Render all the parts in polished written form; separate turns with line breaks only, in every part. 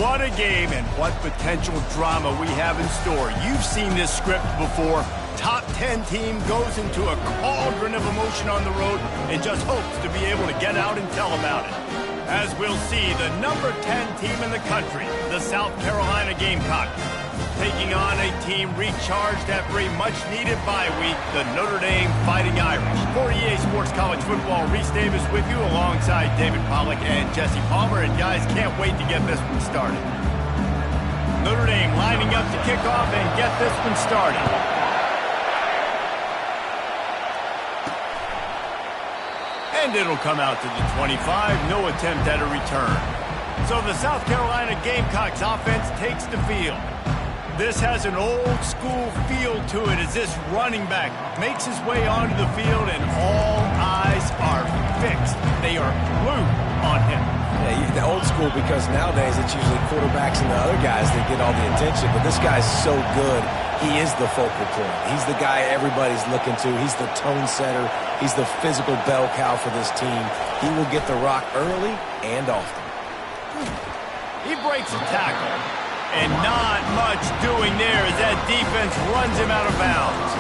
What a game and what potential drama we have in store. You've seen this script before. Top 10 team goes into a cauldron of emotion on the road and just hopes to be able to get out and tell about it. As we'll see, the number 10 team in the country, the South Carolina Gamecocks, taking on a team recharged after a much-needed bye week, the Notre Dame Fighting Irish. For EA Sports College Football, Reese Davis with you alongside David Pollack and Jesse Palmer. And guys, can't wait to get this one started. Notre Dame lining up to kick off and get this one started. And it'll come out to the 25, no attempt at a return. So the South Carolina Gamecocks offense takes the field. This has an old-school feel to it as this running back makes his way onto the field and all eyes are fixed. They are glued on him.
Yeah, the old school because nowadays it's usually quarterbacks and the other guys that get all the attention, but this guy's so good. He is the focal point. He's the guy everybody's looking to. He's the tone setter. He's the physical bell cow for this team. He will get the rock early and often.
He breaks a tackle. And not much doing there as that defense runs him out of bounds.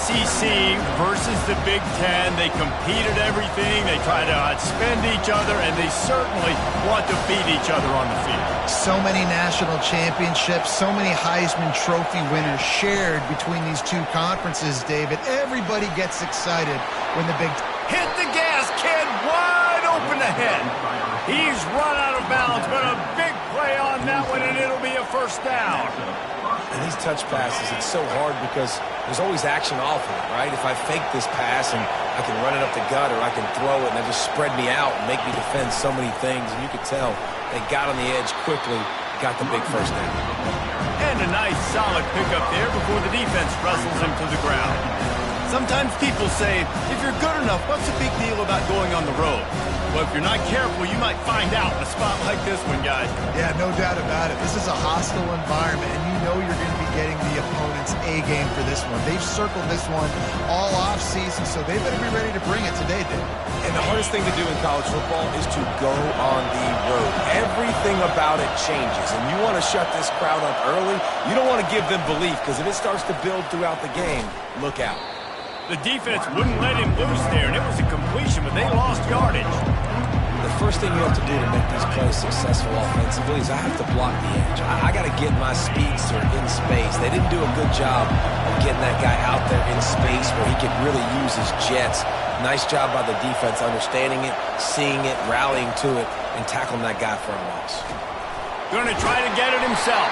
SEC versus the Big Ten. They compete at everything. They try to outspend each other, and they certainly want to beat each other on the field.
So many national championships, so many Heisman Trophy winners shared between these two conferences, David. Everybody gets excited when the Big Ten...
Hit the gas, kid. Wide open ahead. He's run out of bounds, but a big play on that one, and it'll be a first down.
And these touch passes, it's so hard because there's always action off of it, right? If I fake this pass and I can run it up the gut or I can throw it and they just spread me out and make me defend so many things, and you could tell they got on the edge quickly, got the big first down.
And a nice solid pickup there before the defense wrestles him to the ground. Sometimes people say, if you're good enough, what's the big deal about going on the road? Well, if you're not careful, you might find out in a spot like this one, guys.
Yeah, no doubt about it. This is a hostile environment, and you know you're going to be getting the opponent's A-game for this one. They've circled this one all off-season, so they better be ready to bring it today, Dave.
And the hardest thing to do in college football is to go on the road. Everything about it changes, and you want to shut this crowd up early. You don't want to give them belief, because if it starts to build throughout the game, look out.
The defense wouldn't let him loose there, and it was a completion, but they lost yardage.
The first thing you have to do to make these plays successful offensively is I have to block the edge. I got to get my speedster in space. They didn't do a good job of getting that guy out there in space where he could really use his jets. Nice job by the defense understanding it, seeing it, rallying to it, and tackling that guy for a loss.
Going to try to get it himself.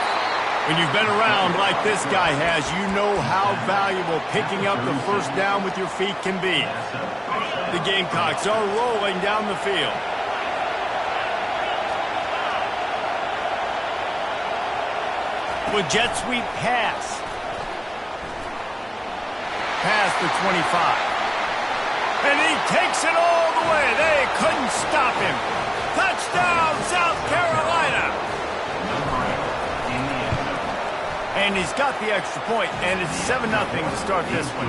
When you've been around like this guy has, you know how valuable picking up the first down with your feet can be. The Gamecocks are rolling down the field. With jet sweep pass. Past the 25. And he takes it all the way. They couldn't stop him. Touchdown, South Carolina. And he's got the extra point, and it's 7-0 to start this one.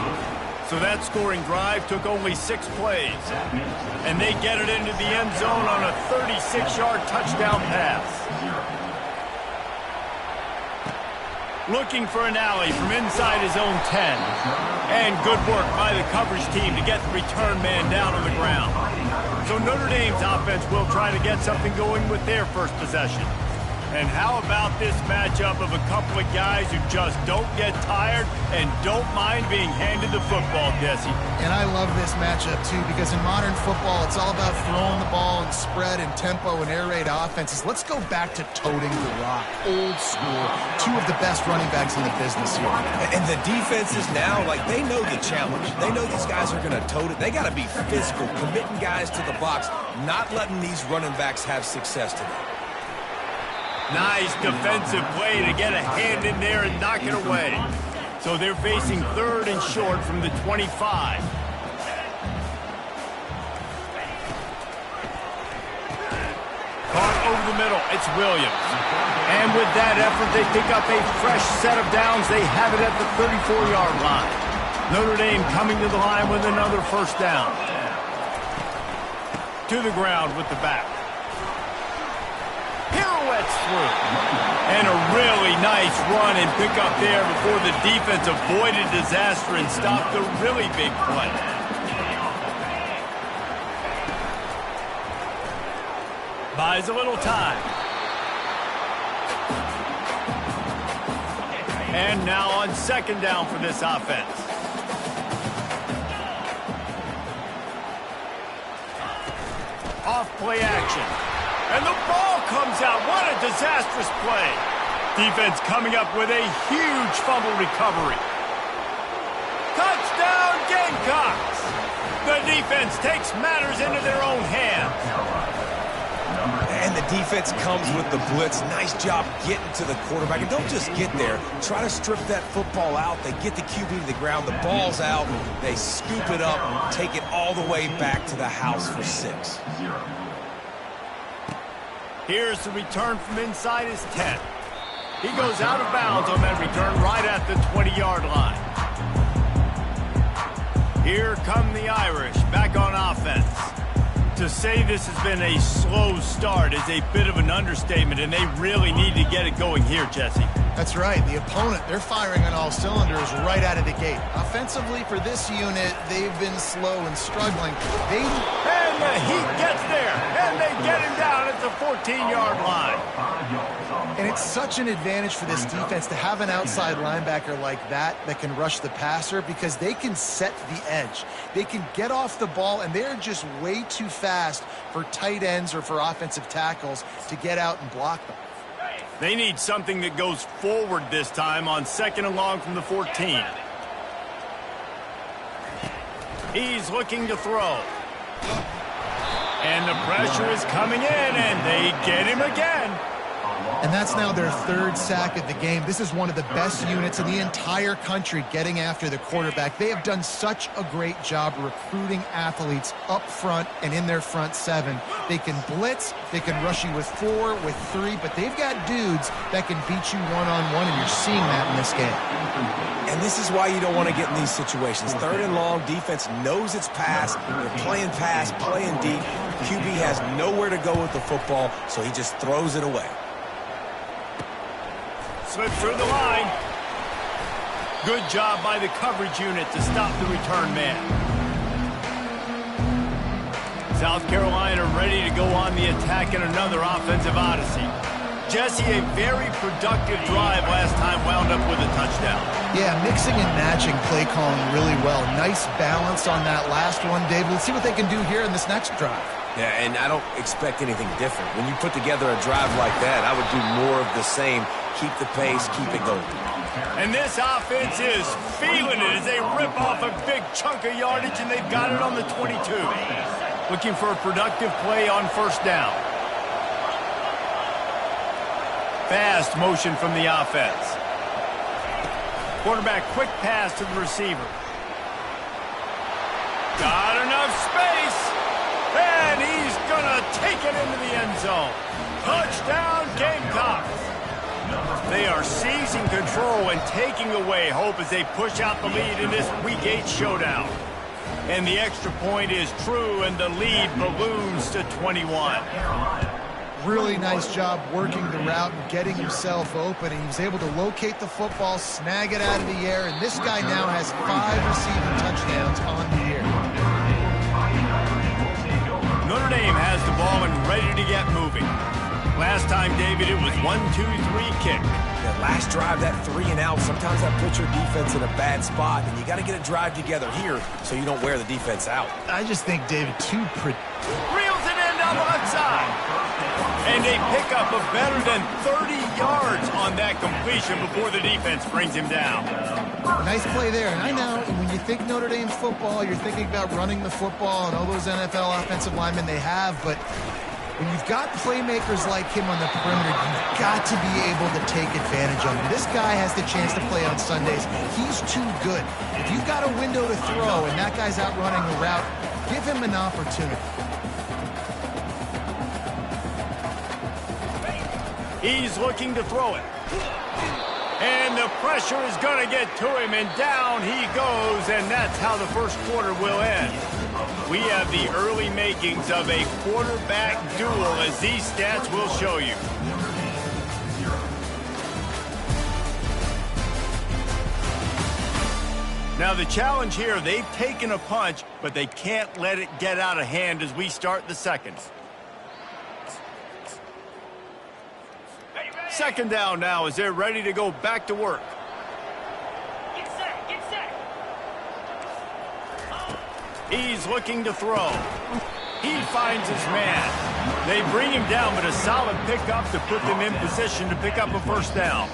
So that scoring drive took only 6 plays. And they get it into the end zone on a 36-yard touchdown pass. Looking for an alley from inside his own 10. And good work by the coverage team to get the return man down on the ground. So Notre Dame's offense will try to get something going with their first possession. And how about this matchup of a couple of guys who just don't get tired and don't mind being handed the football, Jesse?
And I love this matchup, too, because in modern football, it's all about throwing the ball and spread and tempo and air raid offenses. Let's go back to toting the rock. Old school. 2 of the best running backs in the business here.
And the defenses now, like, they know the challenge. They know these guys are going to tote it. They got to be physical, committing guys to the box, not letting these running backs have success today.
Nice defensive play to get a hand in there and knock it away. So they're facing 3rd and short from the 25. Caught over the middle. It's Williams. And with that effort, they pick up a fresh set of downs. They have it at the 34-yard line. Notre Dame coming to the line with another first down. To the ground with the back. Here pirouettes through. And a really nice run and pick up there before the defense avoided disaster and stopped the really big play. Buys a little time. And now on second down for this offense. Off play action. And the ball comes out. What a disastrous play. Defense coming up with a huge fumble recovery. Touchdown Gamecocks. The defense takes matters into their own hands.
And the defense comes with the blitz. Nice job getting to the quarterback. And don't just get there. Try to strip that football out. They get the QB to the ground. The ball's out. They scoop it up, take it all the way back to the house for 6.
Here's the return from inside his 10. He goes out of bounds on that return right at the 20-yard line. Here come the Irish back on offense. To say this has been a slow start is a bit of an understatement, and they really need to get it going here, Jesse.
That's right. The opponent, they're firing on all cylinders right out of the gate. Offensively, for this unit, they've been slow and struggling.
And the heat gets there, and they get him down at the 14-yard line.
And it's such an advantage for this defense to have an outside linebacker like that can rush the passer, because they can set the edge. They can get off the ball, and they're just way too fast for tight ends or for offensive tackles to get out and block them.
They need something that goes forward this time on second and long from the 14. He's looking to throw. And the pressure is coming in, and they get him again.
And that's now their third sack of the game. This is one of the best units in the entire country getting after the quarterback. They have done such a great job recruiting athletes up front and in their front 7. They can blitz, they can rush you with 4, with 3, but they've got dudes that can beat you one-on-one, and you're seeing that in this game.
And this is why you don't want to get in these situations. Third and long, defense knows it's pass. They're playing pass, playing deep. QB has nowhere to go with the football, so he just throws it away.
Slip through the line. Good job by the coverage unit to stop the return man. South Carolina ready to go on the attack in another offensive odyssey. Jesse, a very productive drive last time wound up with a touchdown.
Yeah, mixing and matching play calling really well. Nice balance on that last one, David. Let's see what they can do here in this next drive.
Yeah, and I don't expect anything different. When you put together a drive like that, I would do more of the same. Keep the pace, keep it going.
And this offense is feeling it as they rip off a big chunk of yardage, and they've got it on the 22. Looking for a productive play on first down. Fast motion from the offense. Quarterback quick pass to the receiver. Got enough space. And he's going to take it into the end zone. Touchdown Gamecocks. They are seizing control and taking away hope as they push out the lead in this Week 8 showdown. And the extra point is true, and the lead balloons to 21.
Really nice job working the route and getting himself open. He was able to locate the football, snag it out of the air, and this guy now has 5 receiving touchdowns on the year.
Notre Dame has the ball and ready to get moving. Last time, David, it was 1-2-3 kick.
That last drive, that 3 and out, sometimes that puts your defense in a bad spot, and you got to get a drive together here so you don't wear the defense out.
I just think, David,
reels it in down the left side. And a pickup of better than 30 yards on that completion before the defense brings him down.
Nice play there. And I know when you think Notre Dame football, you're thinking about running the football and all those NFL offensive linemen they have, but when you've got playmakers like him on the perimeter, you've got to be able to take advantage of him. This guy has the chance to play on Sundays. He's too good. If you've got a window to throw and that guy's out running the route, give him an opportunity.
He's looking to throw it. And the pressure is going to get to him, and down he goes, and that's how the first quarter will end. We have the early makings of a quarterback duel, as these stats will show you. Now the challenge here, they've taken a punch, but they can't let it get out of hand as we start the second. Second down now as they're ready to go back to work.
Get set, get set.
He's looking to throw. He finds his man. They bring him down, but a solid pickup to put them in position to pick up a first down.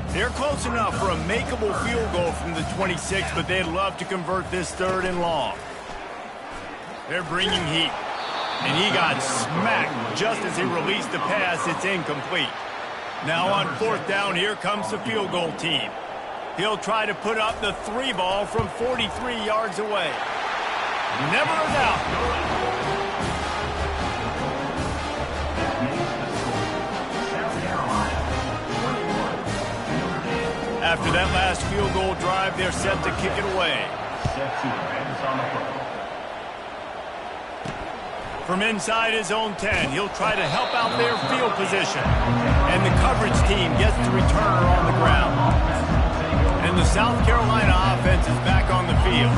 They're close enough for a makeable field goal from the 26, but they'd love to convert this third and long. They're bringing heat. And he got smacked just as he released the pass. It's incomplete. Now on fourth down, here comes the field goal team. He'll try to put up the 3 ball from 43 yards away. Never a doubt. After that last field goal drive, they're set to kick it away. From inside his own 10, he'll try to help out their field position. And the coverage team gets the returner on the ground. And the South Carolina offense is back on the field.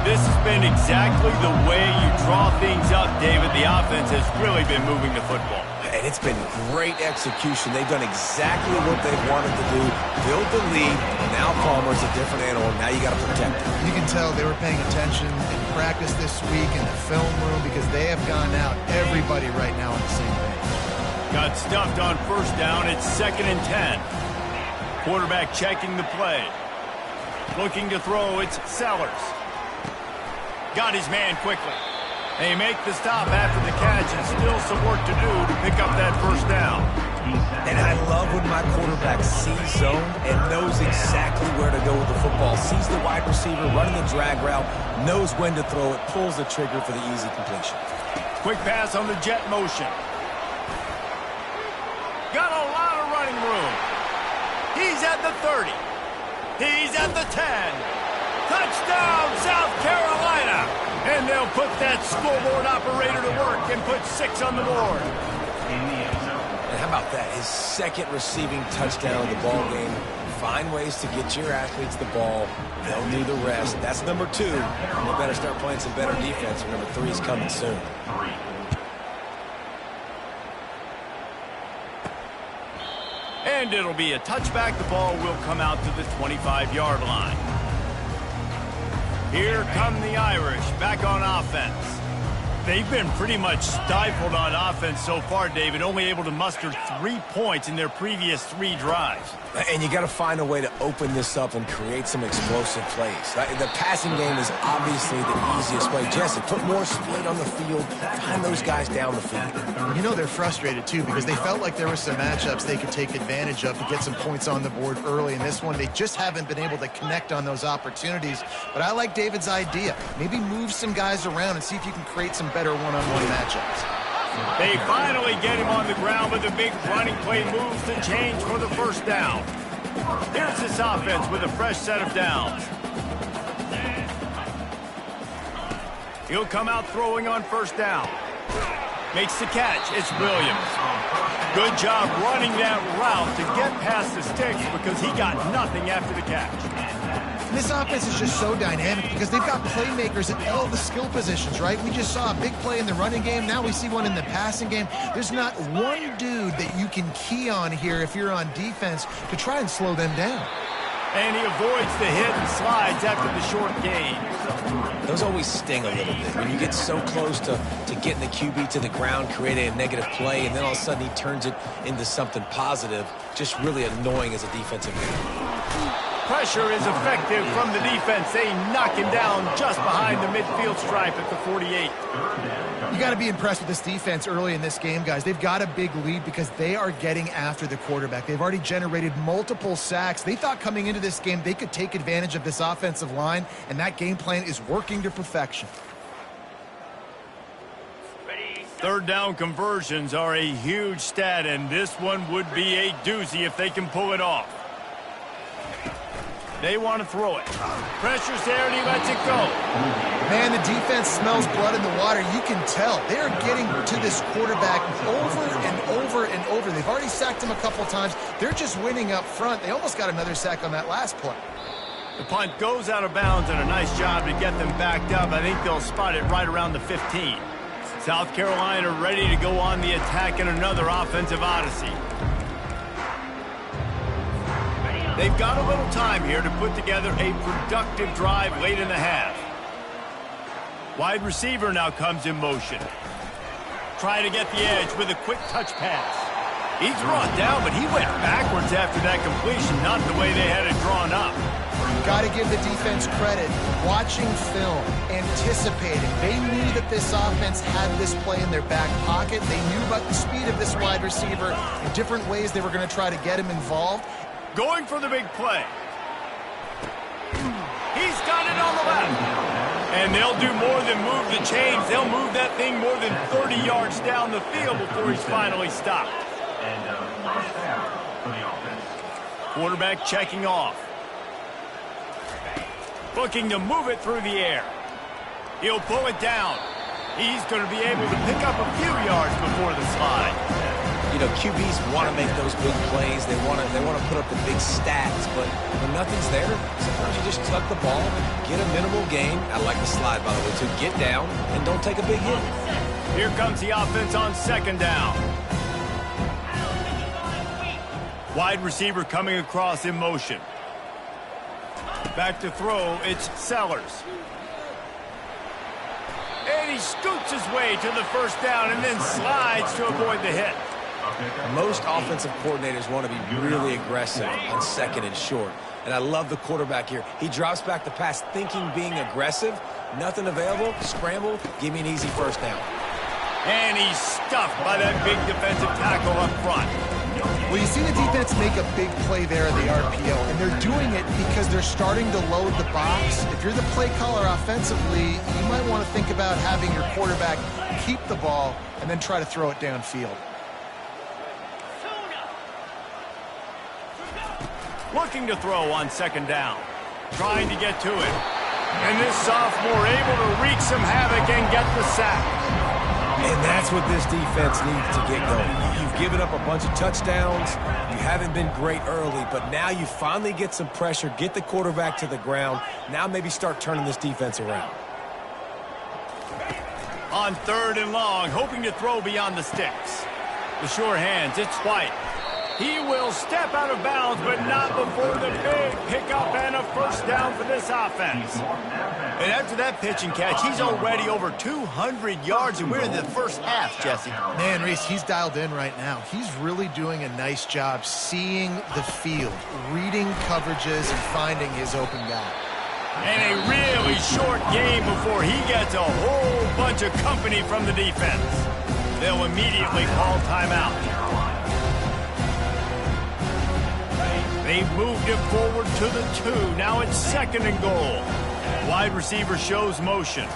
This has been exactly the way you draw things up, David. The offense has really been moving the football.
And it's been great execution. They've done exactly what they've wanted to do. Build the lead. Now Palmer's a different animal. Now you got to protect him.
You can tell they were paying attention in practice this week in the film room because they have gone out, everybody right now on the same page.
Got stuffed on first down. It's 2nd and 10. Quarterback checking the play. Looking to throw. It's Sellers. Got his man quickly. They make the stop after the catch and still some work to do to pick up that first down.
And I love when my quarterback sees zone and knows exactly where to go with the football. Sees the wide receiver running the drag route, knows when to throw it, pulls the trigger for the easy completion.
Quick pass on the jet motion. Got a lot of running room. He's at the 30. He's at the 10. Touchdown, South Carolina! And they'll put that scoreboard operator to work and put 6 on the board.
And how about that? His 2nd receiving touchdown of the ball game. Find ways to get your athletes the ball. They'll do the rest. That's number 2. And they better start playing some better defense. Number 3 is coming soon.
And it'll be a touchback. The ball will come out to the 25-yard line. Here come the Irish back on offense. They've been pretty much stifled on offense so far, David, only able to muster 3 points in their previous 3 drives.
And you got to find a way to open this up and create some explosive plays. The passing game is obviously the easiest way. Jesse, put more speed on the field. Find those guys down the field.
You know they're frustrated, too, because they felt like there were some matchups they could take advantage of to get some points on the board early. In this one, they just haven't been able to connect on those opportunities. But I like David's idea. Maybe move some guys around and see if you can create some better one-on-one matchups.
They finally get him on the ground, but the big running play moves the change for the first down. Here's this offense with a fresh set of downs. He'll come out throwing on first down. Makes the catch. It's Williams. Good job running that route to get past the sticks because he got nothing after the catch.
This offense is just so dynamic because they've got playmakers at all the skill positions, right? We just saw a big play in the running game. Now we see one in the passing game. There's not one dude that you can key on here if you're on defense to try and slow them down.
And he avoids the hit and slides after the short gain.
Those always sting a little bit when you get so close to getting the QB to the ground, creating a negative play, and then all of a sudden he turns it into something positive. Just really annoying as a defensive guy.
Pressure is effective from the defense. They knock him down just behind the midfield stripe at the 48.
You got to be impressed with this defense early in this game, guys. They've got a big lead because they are getting after the quarterback. They've already generated multiple sacks. They thought coming into this game they could take advantage of this offensive line, and that game plan is working to perfection.
Third down conversions are a huge stat, and this one would be a doozy if they can pull it off. They want to throw it. Pressure's there, and he lets it go.
Man, the defense smells blood in the water. You can tell. They are getting to this quarterback over and over and over. They've already sacked him a couple times. They're just winning up front. They almost got another sack on that last play.
The punt goes out of bounds, and a nice job to get them backed up. I think they'll spot it right around the 15. South Carolina ready to go on the attack in another offensive odyssey. They've got a little time here to put together a productive drive late in the half. Wide receiver now comes in motion. Trying to get the edge with a quick touch pass. He's brought down, but he went backwards after that completion, not the way they had it drawn up.
Got to give the defense credit. Watching film, anticipating. They knew that this offense had this play in their back pocket. They knew about the speed of this wide receiver and different ways they were going to try to get him involved.
Going for the big play. He's got it on the left. And they'll do more than move the chains. They'll move that thing more than 30 yards down the field before he's finally stopped. Quarterback checking off. Looking to move it through the air. He'll pull it down. He's going to be able to pick up a few yards before the slide.
You know, QBs want to make those big plays. They want to put up the big stats, but when nothing's there, sometimes you just tuck the ball, get a minimal gain. I like the slide, by the way, to get down and don't take a big hit.
Here comes the offense on second down. Wide receiver coming across in motion. Back to throw, it's Sellers. And he scoots his way to the first down and then slides to avoid the hit.
Most offensive coordinators want to be really aggressive on second and short. And I love the quarterback here. He drops back the pass thinking being aggressive. Nothing available, scramble, give me an easy first down.
And he's stuffed by that big defensive tackle up front.
Well, you see the defense make a big play there in the RPO, and they're doing it because they're starting to load the box. If you're the play caller offensively, you might want to think about having your quarterback keep the ball and then try to throw it downfield.
Looking to throw on second down. Trying to get to it. And this sophomore able to wreak some havoc and get the sack.
And that's what this defense needs to get going. You've given up a bunch of touchdowns. You haven't been great early, but now you finally get some pressure, get the quarterback to the ground. Now maybe start turning this defense around.
On third and long, hoping to throw beyond the sticks. The sure hands, it's White. He will step out of bounds, but not before the big pickup and a first down for this offense. And after that pitch and catch, he's already over 200 yards, and we're in the first half, Jesse.
Man, Reese, he's dialed in right now. He's really doing a nice job seeing the field, reading coverages, and finding his open guy.
And a really short game before he gets a whole bunch of company from the defense. They'll immediately call timeout. They've moved it forward to the 2. Now it's second and goal. Wide receiver shows motion.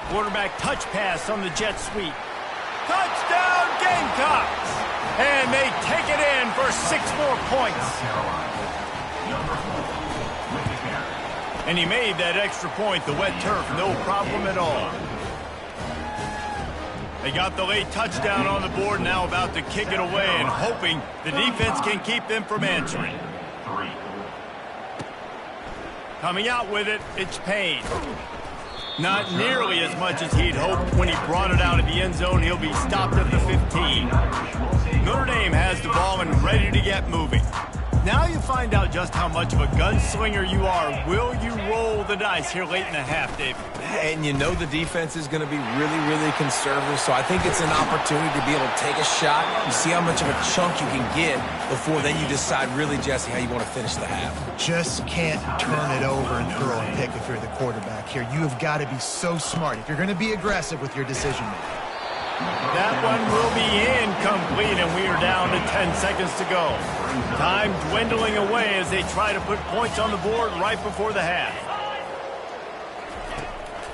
Quarterback touch pass on the jet sweep. Touchdown Gamecocks! And they take it in for 6 more points. And he made that extra point, the wet turf, no problem at all. They got the late touchdown on the board, now about to kick it away and hoping the defense can keep them from answering. Coming out with it, it's Payne. Not nearly as much as he'd hoped when he brought it out of the end zone. He'll be stopped at the 15. Notre Dame has the ball and ready to get moving. Now you find out just how much of a gunslinger you are. Will you roll the dice here late in the half, David?
And you know the defense is going to be really, really conservative, so I think it's an opportunity to be able to take a shot. You see how much of a chunk you can get before then you decide really, Jesse, how you want to finish the half.
Just can't turn it over and throw a pick if you're the quarterback here. You have got to be so smart if you're going to be aggressive with your decision-making.
That one will be incomplete, and we are down to 10 seconds to go. Time dwindling away as they try to put points on the board right before the half.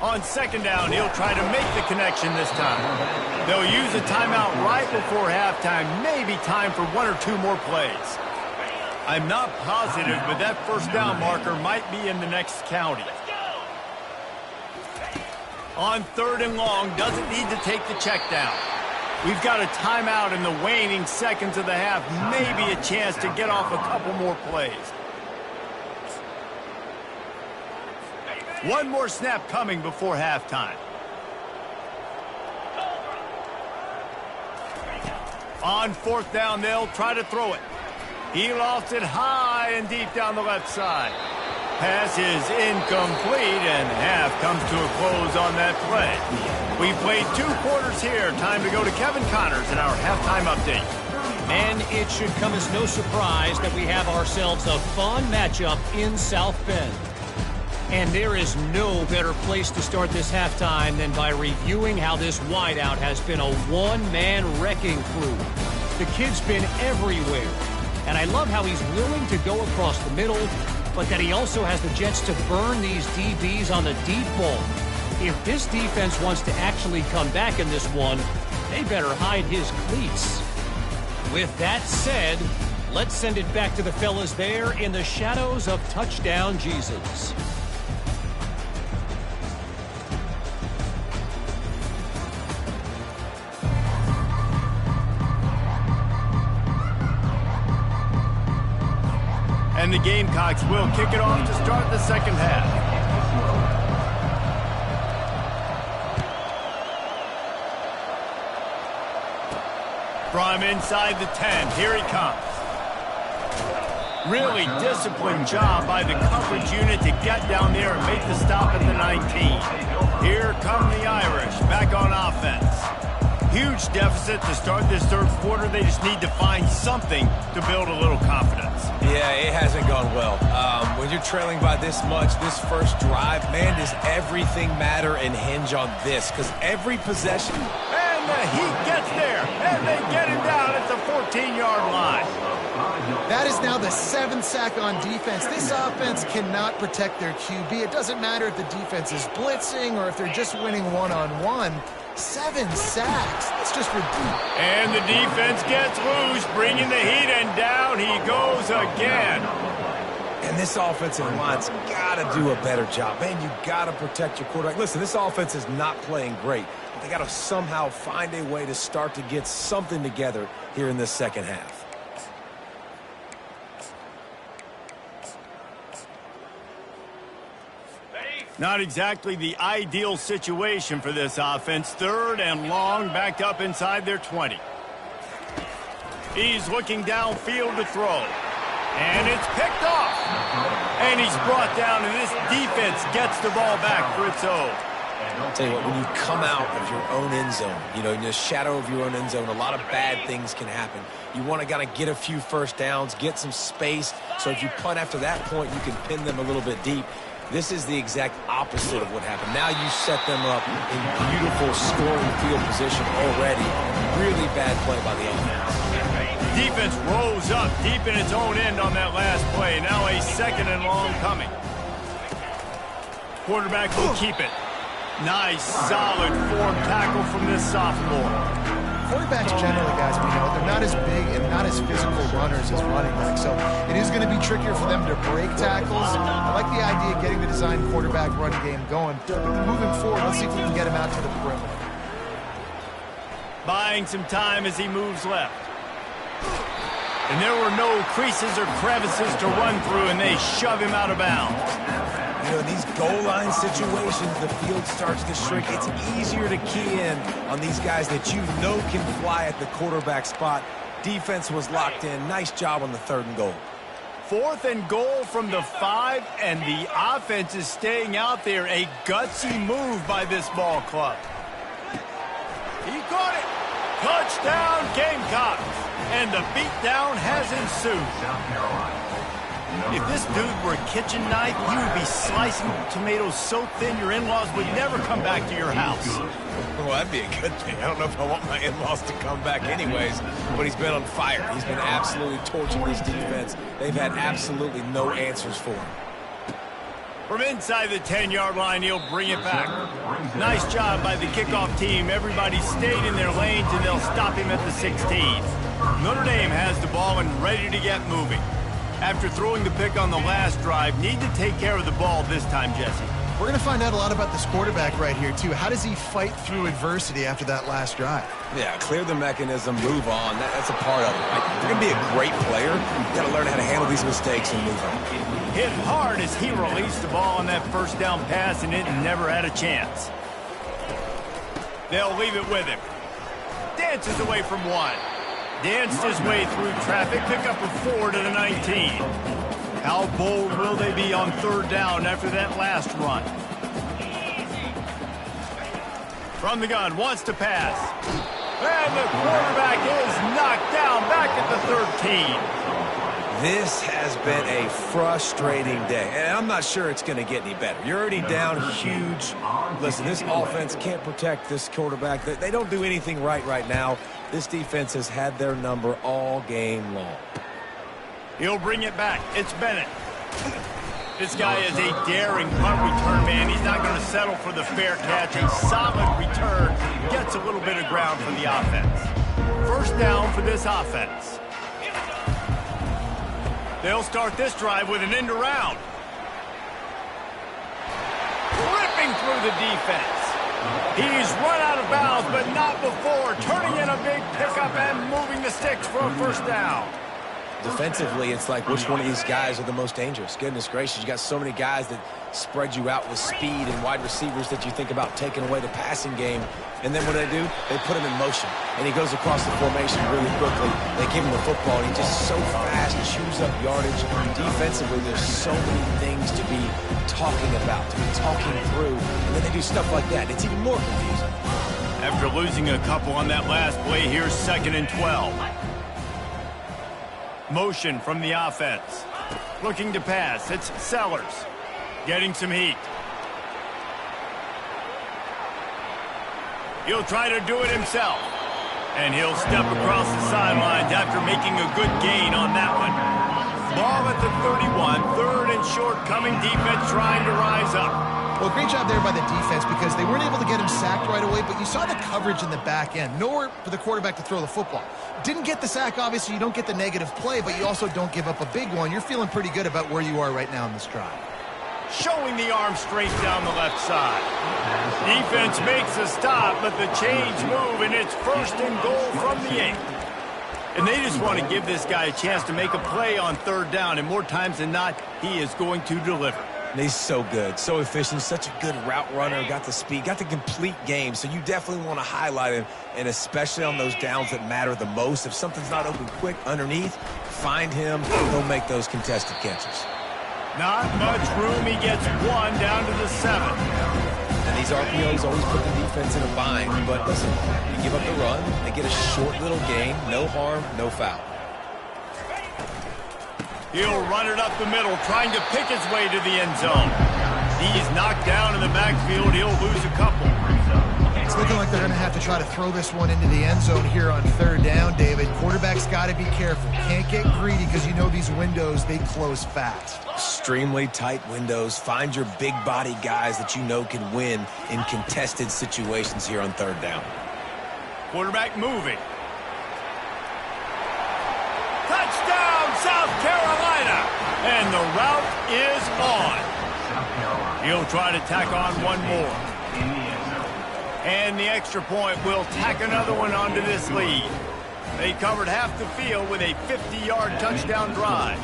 On second down, he'll try to make the connection this time. They'll use a timeout right before halftime, maybe time for 1 or 2 more plays. I'm not positive, but that first down marker might be in the next county. On third and long, doesn't need to take the check down. We've got a timeout in the waning seconds of the half, maybe a chance to get off a couple more plays. One more snap coming before halftime. On fourth down, they'll try to throw it. He lost it high and deep down the left side. Pass is incomplete, and half comes to a close on that play. We played 2 quarters here. Time to go to Kevin Connors in our halftime update.
And it should come as no surprise that we have ourselves a fun matchup in South Bend. And there is no better place to start this halftime than by reviewing how this wideout has been a one-man wrecking crew. The kid's been everywhere, and I love how he's willing to go across the middle, but that he also has the jets to burn these DBs on the deep ball. If this defense wants to actually come back in this one, they better hide his cleats. With that said, let's send it back to the fellas there in the shadows of Touchdown Jesus.
And the Gamecocks will kick it off to start the second half. From inside the 10, here he comes. Really disciplined job by the coverage unit to get down there and make the stop at the 19. Here come the Irish, back on offense. Huge deficit to start this third quarter. They just need to find something to build a little confidence.
Yeah, it hasn't gone well. When you're trailing by this much, this first drive, man, does everything matter and hinge on this? Because every possession...
And the Heat gets there, and they get him down at the 14-yard line.
That is now the 7th sack on defense. This offense cannot protect their QB. It doesn't matter if the defense is blitzing or if they're just winning one-on-one. 7 sacks. That's just ridiculous.
And the defense gets loose, bringing the Heat, and down he goes again.
And this offensive line's got to do a better job. Man, you got to protect your quarterback. Listen, this offense is not playing great. But they got to somehow find a way to start to get something together here in this second half.
Not exactly the ideal situation for this offense. 3rd and long, backed up inside their 20. He's looking downfield to throw. And it's picked off. And he's brought down, and this defense gets the ball back for its own.
I'll tell you what, when you come out of your own end zone, you know, in the shadow of your own end zone, a lot of bad things can happen. You want to kind of get a few first downs, get some space, so if you punt after that point, you can pin them a little bit deep. This is the exact opposite of what happened. Now you set them up in beautiful scoring field position already. Really bad play by the offense.
Defense rose up deep in its own end on that last play. Now a 2nd and long coming. Quarterback will keep it. Nice, solid form tackle from this sophomore.
Quarterbacks generally, guys, we know, they're not as big and not as physical runners as running backs, so it is going to be trickier for them to break tackles. I like the idea of getting the design quarterback run game going, but moving forward, let's see if we can get him out to the perimeter.
Buying some time as he moves left. And there were no creases or crevices to run through, and they shove him out of bounds.
You know, in these goal line situations, the field starts to shrink. It's easier to key in on these guys that you know can fly at the quarterback spot. Defense was locked in. Nice job on the 3rd and goal.
4th and goal from the 5, and the offense is staying out there. A gutsy move by this ball club. He caught it. Touchdown, Gamecocks. And the beatdown has ensued. If this dude were a kitchen knife, you would be slicing tomatoes so thin your in-laws would never come back to your house.
Well, that'd be a good thing. I don't know if I want my in-laws to come back anyways, but he's been on fire. He's been absolutely torching this defense. They've had absolutely no answers for him.
From inside the 10-yard line, he'll bring it back. Nice job by the kickoff team. Everybody stayed in their lanes, and they'll stop him at the 16. Notre Dame has the ball and ready to get moving. After throwing the pick on the last drive, need to take care of the ball this time, Jesse.
We're going to find out a lot about this quarterback right here, too. How does he fight through adversity after that last drive?
Yeah, clear the mechanism, move on. That's a part of it, right? If you're going to be a great player, you got to learn how to handle these mistakes and move on.
Hit hard as he released the ball on that first down pass, and it never had a chance. They'll leave it with him. Dances away from one. Danced his way through traffic, pick up a 4 to the 19. How bold will they be on third down after that last run? From the gun, wants to pass. And the quarterback is knocked down back at the 13.
This has been a frustrating day, and I'm not sure it's going to get any better. You're already down huge. Listen, this offense can't protect this quarterback. They don't do anything right now. This defense has had their number all game long.
He'll bring it back. It's Bennett. This guy is a daring punt return man. He's not going to settle for the fair catch. A solid return. Gets a little bit of ground for the offense. First down for this offense. They'll start this drive with an end around. Ripping through the defense. He's run out of bounds, but not before. Turning in a big pickup and moving the sticks for a first down.
Defensively, it's like which one of these guys are the most dangerous. Goodness gracious, you got so many guys that spread you out with speed and wide receivers that you think about taking away the passing game. And then what do? They put him in motion. And he goes across the formation really quickly. They give him the football, and he's just so fast, chews up yardage. Defensively, there's so many things to be talking about, to be talking through. And then they do stuff like that. It's even more confusing.
After losing a couple on that last play, here's 2nd and 12. Motion from the offense. Looking to pass. It's Sellers. Getting some heat. He'll try to do it himself. And he'll step across the sidelines after making a good gain on that one. Ball at the 31. 3rd and short coming. Defense trying to rise up.
Well, great job there by the defense because they weren't able to get him sacked right away, but you saw the coverage in the back end. Nowhere for the quarterback to throw the football. Didn't get the sack, obviously. You don't get the negative play, but you also don't give up a big one. You're feeling pretty good about where you are right now in this drive.
Showing the arm straight down the left side. Defense makes a stop, but the chains move, and it's 1st and goal from the 8. And they just want to give this guy a chance to make a play on 3rd down, and more times than not, he is going to deliver.
And he's so good, so efficient, such a good route runner, got the speed, got the complete game. So you definitely want to highlight him, and especially on those downs that matter the most. If something's not open quick underneath, find him, he'll make those contested catches.
Not much room. He gets 1 down to the 7.
And these RPOs always put the defense in a bind. But listen, you give up the run, they get a short little gain, no harm, no foul.
He'll run it up the middle, trying to pick his way to the end zone. He's knocked down in the backfield. He'll lose a couple.
It's looking like they're going to have to try to throw this one into the end zone here on 3rd down, David. Quarterback's got to be careful. Can't get greedy because you know these windows, they close fast.
Extremely tight windows. Find your big body guys that you know can win in contested situations here on 3rd down.
Quarterback moving. Touchdown, South Carolina! And the route is on. He'll try to tack on one more. And the extra point will tack another one onto this lead. They covered half the field with a 50-yard touchdown drive.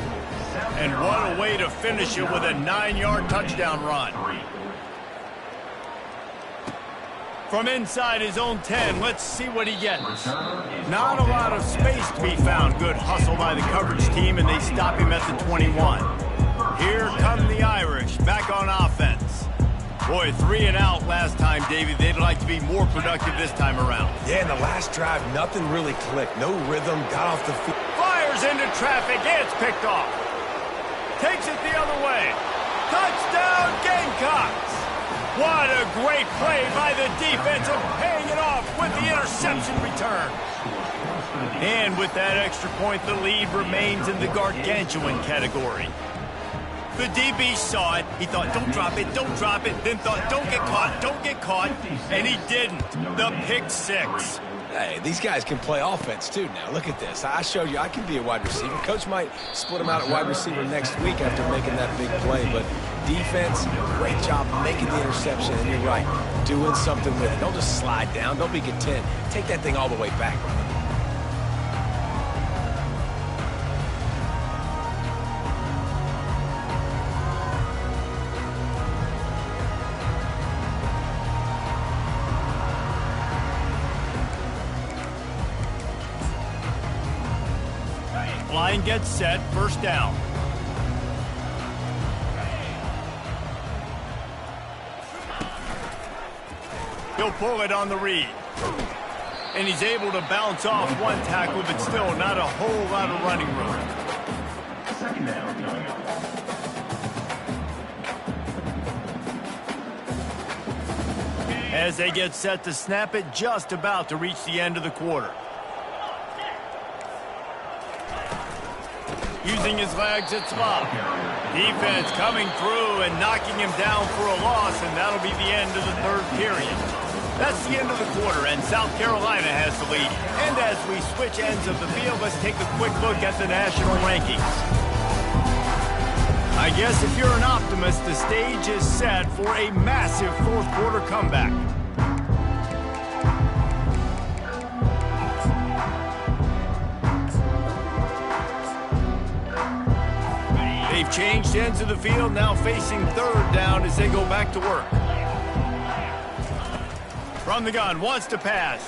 And what a way to finish it with a 9-yard touchdown run. From inside his own 10, let's see what he gets. Not a lot of space to be found. Good hustle by the coverage team, and they stop him at the 21. Here come the Irish, back on offense. Boy, 3 and out last time, Davey. They'd like to be more productive this time around.
Yeah, in the last drive, nothing really clicked. No rhythm, got off the field.
Fires into traffic, it's picked off. Takes it the other way. Touchdown, Gamecocks! What a great play by the defense and paying it off with the interception return. And with that extra point, the lead remains in the gargantuan category. The DB saw it. He thought, don't drop it, don't drop it. Then thought, don't get caught. And he didn't. The pick 6.
Hey, these guys can play offense, too, now. Look at this. I showed you I can be a wide receiver. Coach might split him out at wide receiver next week after making that big play, but defense, great job making the interception, and you're right, doing something with it. Don't just slide down. Don't be content. Take that thing all the way back.
Line gets set, first down. He'll pull it on the read. And he's able to bounce off one tackle, but still not a whole lot of running room.
Second down coming up.
As they get set to snap it, just about to reach the end of the quarter. Using his legs at slot. Defense coming through and knocking him down for a loss, and that'll be the end of the third period. That's the end of the quarter, and South Carolina has the lead. And as we switch ends of the field, let's take a quick look at the national rankings. I guess if you're an optimist, the stage is set for a massive fourth quarter comeback. They've changed ends of the field, now facing third down as they go back to work. From the gun, wants to pass.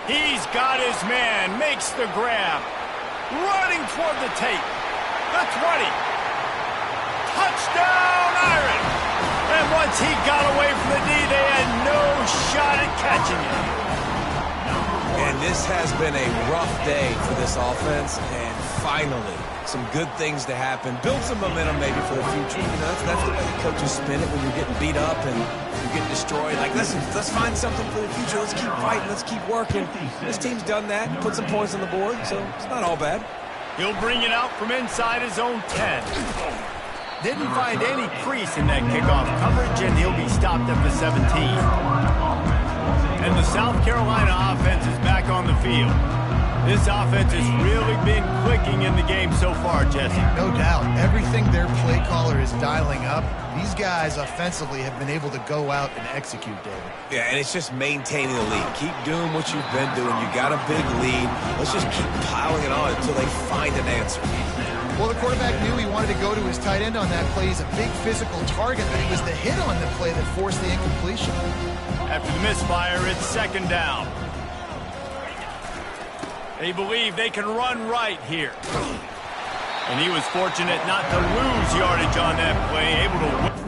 He's got his man, makes the grab. Running toward the tape. The 20. Touchdown, Iron! And once he got away from the D, they had no shot at catching him.
And this has been a rough day for this offense, and finally, some good things to happen. Build some momentum maybe for the future. You know, that's the way the coaches spin it when you're getting beat up and you're getting destroyed. Like, listen, let's find something for the future. Let's keep fighting. Let's keep working. This team's done that, put some points on the board, so it's not all bad.
He'll bring it out from inside his own 10. Didn't find any crease in that kickoff coverage, and he'll be stopped at the 17. And the South Carolina offense is back on the field. This offense has really been clicking in the game so far, Jesse.
No doubt. Everything their play caller is dialing up, these guys offensively have been able to go out and execute, David.
Yeah, and it's just maintaining the lead. Keep doing what you've been doing. You got a big lead. Let's just keep piling it on until they find an answer.
Well, the quarterback knew he wanted to go to his tight end on that play. He's a big physical target, but it was the hit on the play that forced the incompletion.
After the misfire, it's second down. They believe they can run right here. And he was fortunate not to lose yardage on that play, able to win.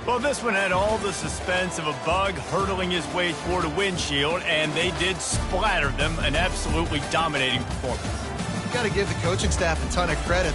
Well, this one had all the suspense of a bug hurtling his way toward a windshield, and they did splatter them, an absolutely dominating performance.
Got to give the coaching staff a ton of credit.